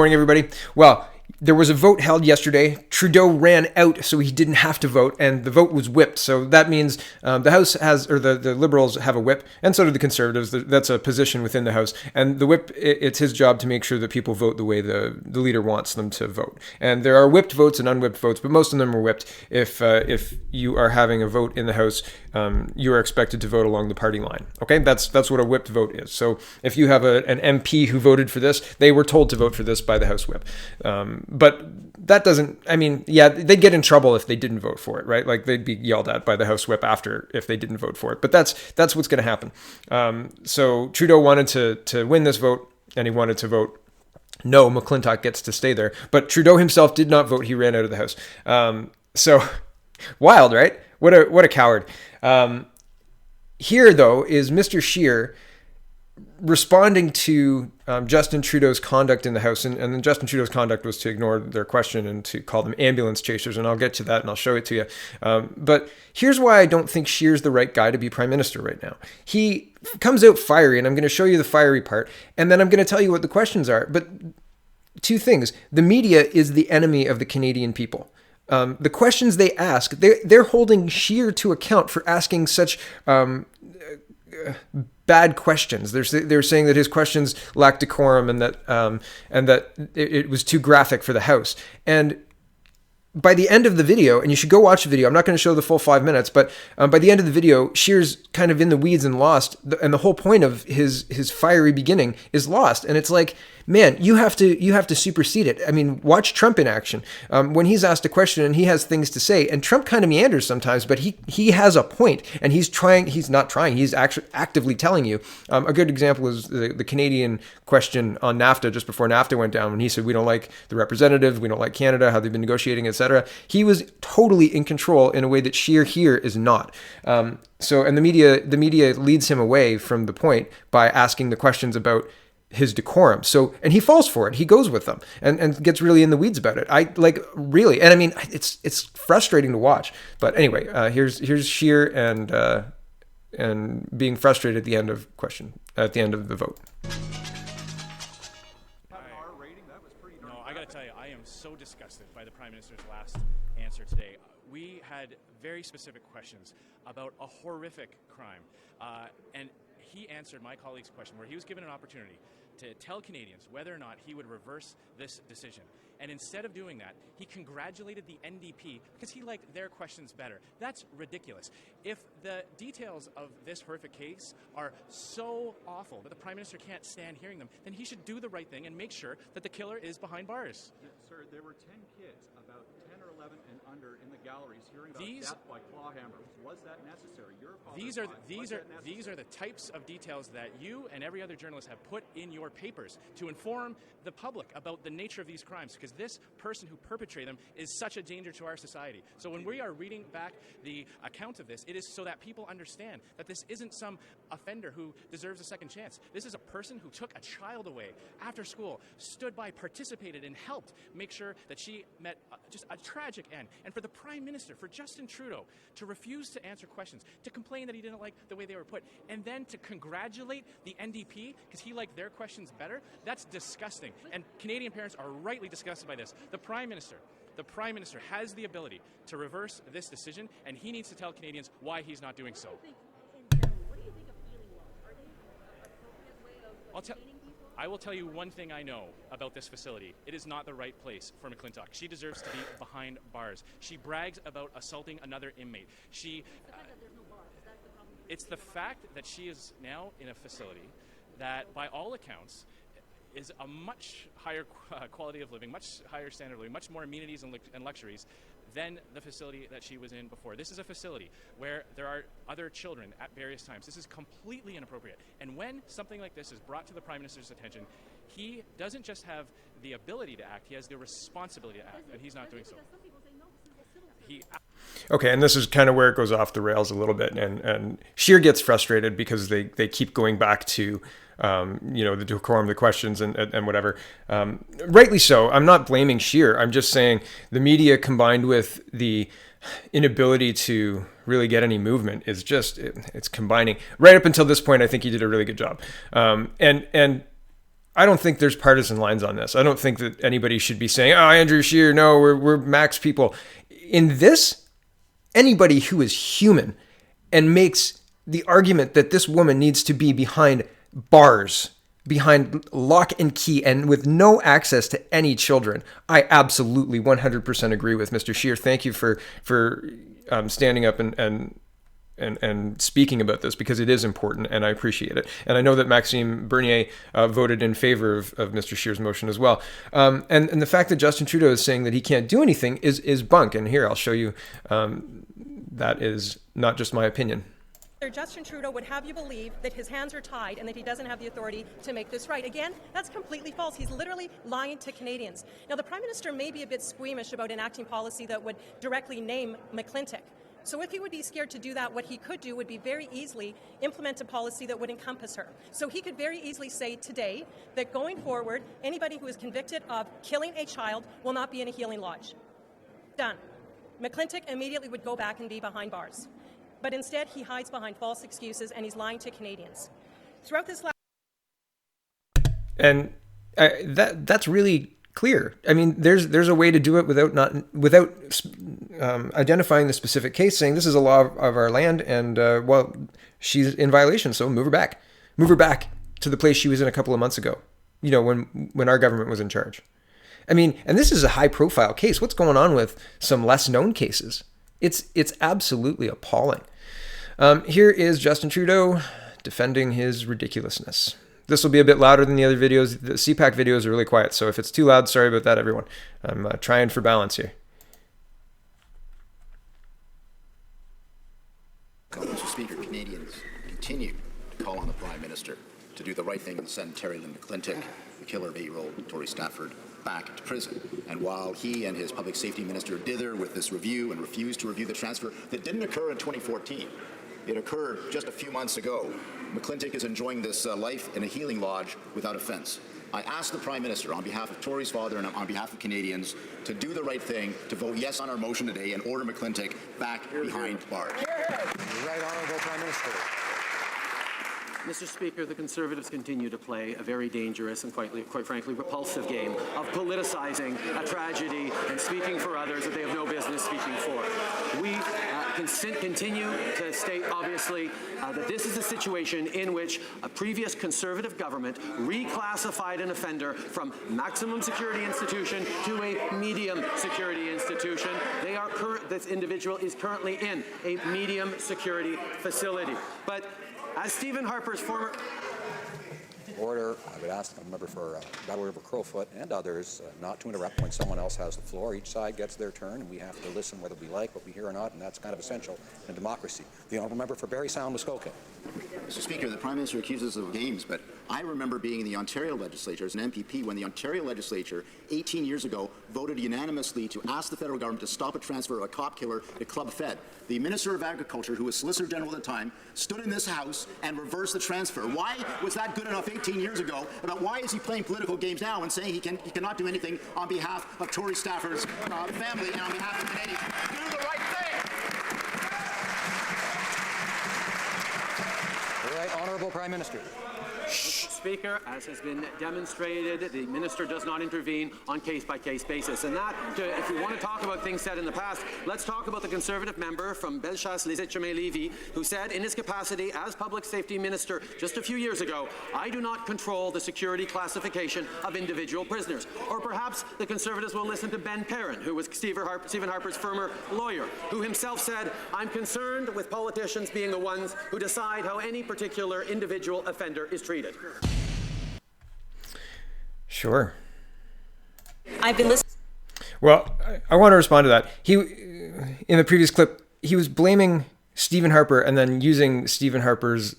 Morning, everybody. Well, there was a vote held yesterday. Trudeau ran out, so he didn't have to vote, and the vote was whipped. So that means the House has, or the Liberals have a whip, and so do the Conservatives. That's a position within the House. And the whip, it's his job to make sure that people vote the way the leader wants them to vote. And there are whipped votes and unwhipped votes, but most of them are whipped. If you are having a vote in the House, you are expected to vote along the party line. Okay, that's what a whipped vote is. So if you have an MP who voted for this, they were told to vote for this by the House whip. But that doesn't, they'd get in trouble if they didn't vote for it, right? Like they'd be yelled at by the House whip after if they didn't vote for it. But that's what's going to happen. So Trudeau wanted to win this vote, and he wanted to vote no, McClintock gets to stay there. But Trudeau himself did not vote. He ran out of the House. So wild, right? What a coward. Here, though, is Mr. Scheer responding to Justin Trudeau's conduct in the House. And then Justin Trudeau's conduct was to ignore their question and to call them ambulance chasers. And I'll get to that and I'll show it to you. But here's why I don't think Scheer's the right guy to be prime minister right now. He comes out fiery, and I'm going to show you the fiery part. And then I'm going to tell you what the questions are. But two things. The media is the enemy of the Canadian people. The questions they ask, they're holding Scheer to account for asking such bad questions. They're saying that his questions lack decorum and that it was too graphic for the House. And by the end of the video, and you should go watch the video, I'm not going to show the full 5 minutes, but by the end of the video, Scheer's kind of in the weeds and lost, and the whole point of his fiery beginning is lost. And it's like, man, you have to supersede it. I mean, watch Trump in action. When he's asked a question and he has things to say, and Trump kind of meanders sometimes, but he has a point, and he's actually actively telling you. A good example is the Canadian question on NAFTA just before NAFTA went down, when he said, we don't like the representatives, we don't like Canada, how they've been negotiating, etc. He was totally in control in a way that Scheer here is not. And the media leads him away from the point by asking the questions about his decorum. And he falls for it. He goes with them and gets really in the weeds about it. Really. And I mean, it's frustrating to watch. But anyway, here's Scheer and being frustrated at the end of the vote. No, I got to tell you, I am so disgusted by the Prime Minister's last answer today. We had very specific questions about a horrific crime. And he answered my colleague's question, where he was given an opportunity to tell Canadians whether or not he would reverse this decision. And instead of doing that, he congratulated the NDP because he liked their questions better. That's ridiculous. If the details of this horrific case are so awful that the Prime Minister can't stand hearing them, then he should do the right thing and make sure that the killer is behind bars. Sir, there were 10 kids, about 10 or 11 and under, in the galleries hearing about death by claw hammers. Was that necessary? These are the types of details that you and every other journalist have put in your papers to inform the public about the nature of these crimes, because this person who perpetrated them is such a danger to our society. So when we are reading back the account of this, it is so that people understand that this isn't some offender who deserves a second chance. This is a person who took a child away after school, stood by, participated, and helped make sure that she met just a tragic end. And for the Prime Minister, for Justin Trudeau, to refuse to answer questions, to complain that he didn't like the way they were put, and then to congratulate the NDP because he liked their questions better, that's disgusting. And Canadian parents are rightly disgusted by this. The Prime Minister has the ability to reverse this decision, and he needs to tell Canadians why he's not doing so. I will tell you one thing I know about this facility. It is not the right place for McClintock. She deserves to be behind bars. She brags about assaulting another inmate. It's the fact that she is now in a facility that, by all accounts, is a much higher quality of living, much higher standard of living, much more amenities and luxuries than the facility that she was in before. This is a facility where there are other children at various times. This is completely inappropriate. And when something like this is brought to the Prime Minister's attention, he doesn't just have the ability to act, he has the responsibility to act, and he's not doing so. Okay, and this is kind of where it goes off the rails a little bit, and Scheer gets frustrated because they keep going back to the decorum, the questions, and whatever. Rightly so. I'm not blaming Scheer. I'm just saying the media combined with the inability to really get any movement is it's combining. Right up until this point, I think he did a really good job. And I don't think there's partisan lines on this. I don't think that anybody should be saying, "Oh, Andrew Scheer, no, we're Max people." In this, anybody who is human and makes the argument that this woman needs to be behind bars, behind lock and key, and with no access to any children, I absolutely 100% agree with Mr. Scheer. Thank you for standing up and speaking about this, because it is important and I appreciate it. And I know that Maxime Bernier voted in favor of Mr. Scheer's motion as well. And the fact that Justin Trudeau is saying that he can't do anything is bunk. And here, I'll show you that is not just my opinion. Justin Trudeau would have you believe that his hands are tied and that he doesn't have the authority to make this right. Again, that's completely false. He's literally lying to Canadians. Now, the Prime Minister may be a bit squeamish about enacting policy that would directly name McClintock. So if he would be scared to do that, what he could do would be very easily implement a policy that would encompass her. So he could very easily say today that going forward, anybody who is convicted of killing a child will not be in a healing lodge. Done. McClintock immediately would go back and be behind bars. But instead, he hides behind false excuses, and he's lying to Canadians. Throughout this last... And that's really clear. I mean, there's a way to do it without identifying the specific case, saying this is a law of our land, and well, she's in violation, so move her back to the place she was in a couple of months ago. You know, when our government was in charge. I mean, and this is a high-profile case. What's going on with some less-known cases? It's absolutely appalling. Here is Justin Trudeau defending his ridiculousness. This will be a bit louder than the other videos. The CPAC videos are really quiet, so if it's too loud, sorry about that, everyone. I'm trying for balance here. Mr. Speaker, Canadians continue to call on the Prime Minister to do the right thing and send Terry Lynn McClintock, the killer of 8-year-old Tory Stafford, back into prison. And while he and his public safety minister dither with this review and refuse to review the transfer that didn't occur in 2014, it occurred just a few months ago. McClintock is enjoying this life in a healing lodge without offence. I ask the Prime Minister, on behalf of Tory's father and on behalf of Canadians, to do the right thing, to vote yes on our motion today and order McClintock back behind bars. Right Honourable Prime Minister. Mr. Speaker, the Conservatives continue to play a very dangerous and quite frankly repulsive game of politicizing a tragedy and speaking for others that they have no business speaking for. We continue to state, obviously, that this is a situation in which a previous Conservative government reclassified an offender from maximum security institution to a medium security institution. This individual is currently in a medium security facility. But as Stephen Harper's former... Order. I would ask the member for Battle River Crowfoot and others not to interrupt when someone else has the floor. Each side gets their turn, and we have to listen whether we like what we hear or not, and that's kind of essential in democracy. The honourable member for Barrie Sound, Muskoka. Mr. Speaker, the Prime Minister accuses us of games, but I remember being in the Ontario Legislature as an MPP when the Ontario Legislature 18 years ago voted unanimously to ask the federal government to stop a transfer of a cop killer to Club Fed. The Minister of Agriculture, who was Solicitor General at the time, stood in this House and reversed the transfer. Why was that good enough 18 years ago? About why is he playing political games now and saying he cannot do anything on behalf of Tory Stafford's family and on behalf of Canadians? Do the right thing! All right, Honourable Prime Minister. Speaker, as has been demonstrated, the minister does not intervene on case-by-case basis. And that, if we want to talk about things said in the past, let's talk about the Conservative member from Bellechasse-les-Etchemins-Lévis, who said in his capacity as Public Safety Minister just a few years ago, I do not control the security classification of individual prisoners. Or perhaps the Conservatives will listen to Ben Perrin, who was Stephen Harper's former lawyer, who himself said, I'm concerned with politicians being the ones who decide how any particular individual offender is treated. Sure. I've been listening. Well, I want to respond to that. In the previous clip, he was blaming Stephen Harper and then using Stephen Harper's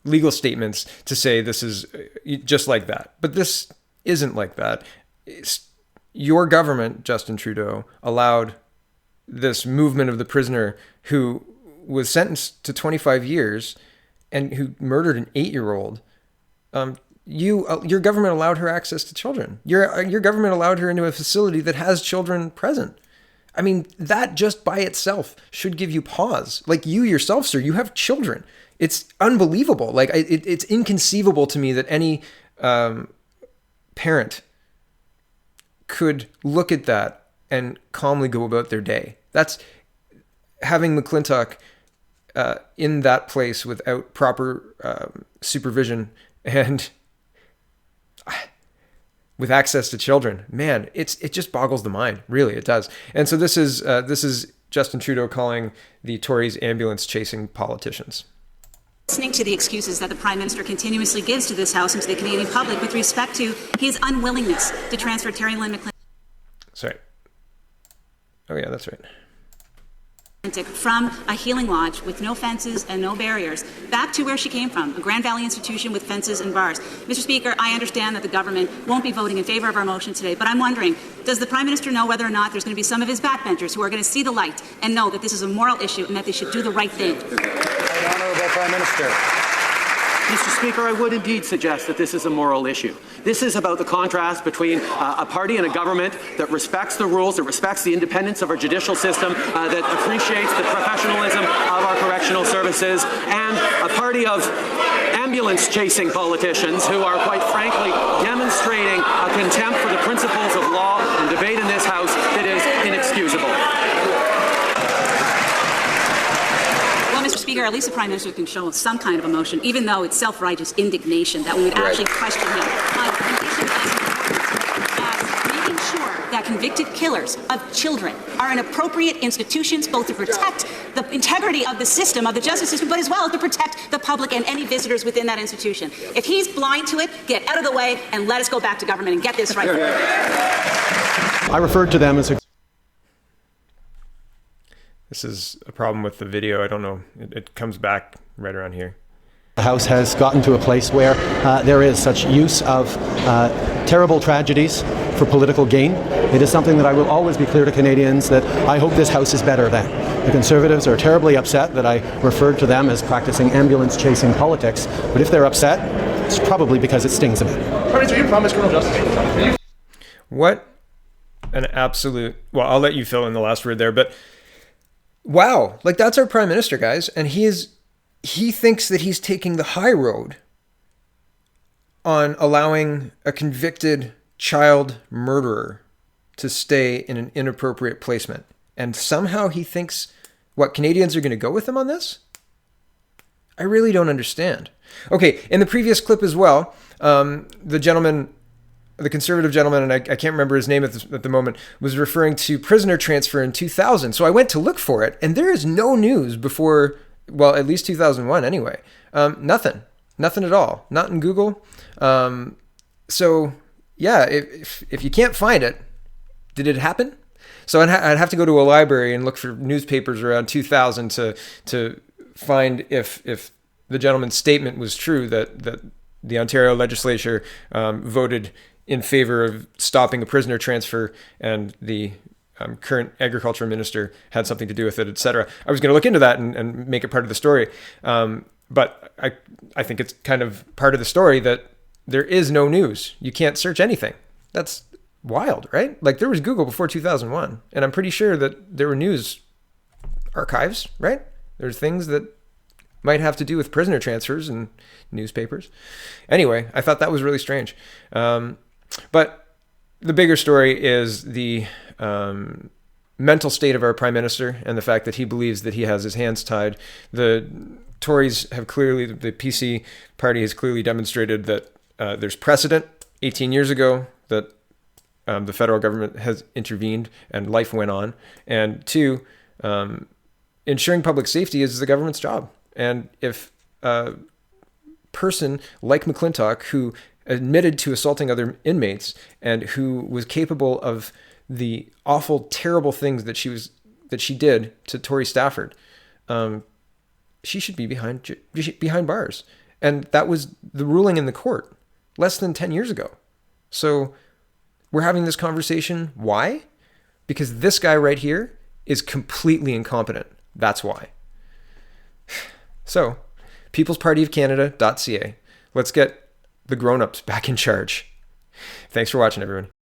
legal statements to say this is just like that. But this isn't like that. Your government, Justin Trudeau, allowed this movement of the prisoner who was sentenced to 25 years and who murdered an 8-year-old. Your government allowed her access to children. Your government allowed her into a facility that has children present. I mean, that just by itself should give you pause. Like you yourself, sir, you have children. It's unbelievable. Like it's inconceivable to me that any parent could look at that and calmly go about their day. That's having McClintock in that place without proper supervision and with access to children. Man, it just boggles the mind. Really, it does. And so this is Justin Trudeau calling the Tories ambulance chasing politicians. Listening to the excuses that the Prime Minister continuously gives to this House and to the Canadian public with respect to his unwillingness to transfer Terry Lynn McClintock. Sorry. Oh yeah, that's right. From a healing lodge with no fences and no barriers back to where she came from, a Grand Valley institution with fences and bars. Mr. Speaker, I understand that the government won't be voting in favour of our motion today, but I'm wondering, does the Prime Minister know whether or not there's going to be some of his backbenchers who are going to see the light and know that this is a moral issue and that they should do the right thing? Right, Honourable Prime Minister. Mr. Speaker, I would indeed suggest that this is a moral issue. This is about the contrast between a party and a government that respects the rules, that respects the independence of our judicial system, that appreciates the professionalism of our correctional services, and a party of ambulance-chasing politicians who are, quite frankly, demonstrating a contempt for the principles of law and debate in this House that is inexcusable. Mr. Speaker, at least the Prime Minister can show some kind of emotion, even though it's self-righteous indignation that we would actually question him on conditions as making sure that convicted killers of children are in appropriate institutions, both to protect the integrity of the system, of the justice system, but as well as to protect the public and any visitors within that institution. If he's blind to it, get out of the way and let us go back to government and get this right. I referred to them as a This is a problem with the video. I don't know. It comes back right around here. The House has gotten to a place where there is such use of terrible tragedies for political gain. It is something that I will always be clear to Canadians that I hope this House is better than. The Conservatives are terribly upset that I referred to them as practicing ambulance-chasing politics, but if they're upset, it's probably because it stings a bit. What an absolute... Well, I'll let you fill in the last word there, but wow, like that's our Prime Minister, guys, and he thinks that he's taking the high road on allowing a convicted child murderer to stay in an inappropriate placement. And somehow he thinks, what, Canadians are going to go with him on this? I really don't understand. Okay, in the previous clip as well, the Conservative gentleman, and I can't remember his name at the moment, was referring to prisoner transfer in 2000. So I went to look for it, and there is no news before, well, at least 2001 anyway. Nothing at all. Not in Google. So yeah, if you can't find it, did it happen? So I'd have to go to a library and look for newspapers around 2000 to find if the gentleman's statement was true that the Ontario legislature voted in favor of stopping a prisoner transfer and the current agriculture minister had something to do with it, etc. I was going to look into that and make it part of the story. But I think it's kind of part of the story that there is no news. You can't search anything. That's wild, right? Like there was Google before 2001, and I'm pretty sure that there were news archives, right? There's things that might have to do with prisoner transfers and newspapers. Anyway, I thought that was really strange. But the bigger story is the mental state of our Prime Minister and the fact that he believes that he has his hands tied. The Tories have clearly, the PC party has clearly demonstrated that there's precedent 18 years ago that the federal government has intervened and life went on. And two, ensuring public safety is the government's job. And if a person like McClintock, who admitted to assaulting other inmates and who was capable of the awful, terrible things that she did to Tory Stafford, she should be behind bars. And that was the ruling in the court less than 10 years ago. So we're having this conversation. Why? Because this guy right here is completely incompetent. That's why. So, peoplespartyofcanada.ca. Let's get the grown-ups back in charge. Thanks for watching, everyone.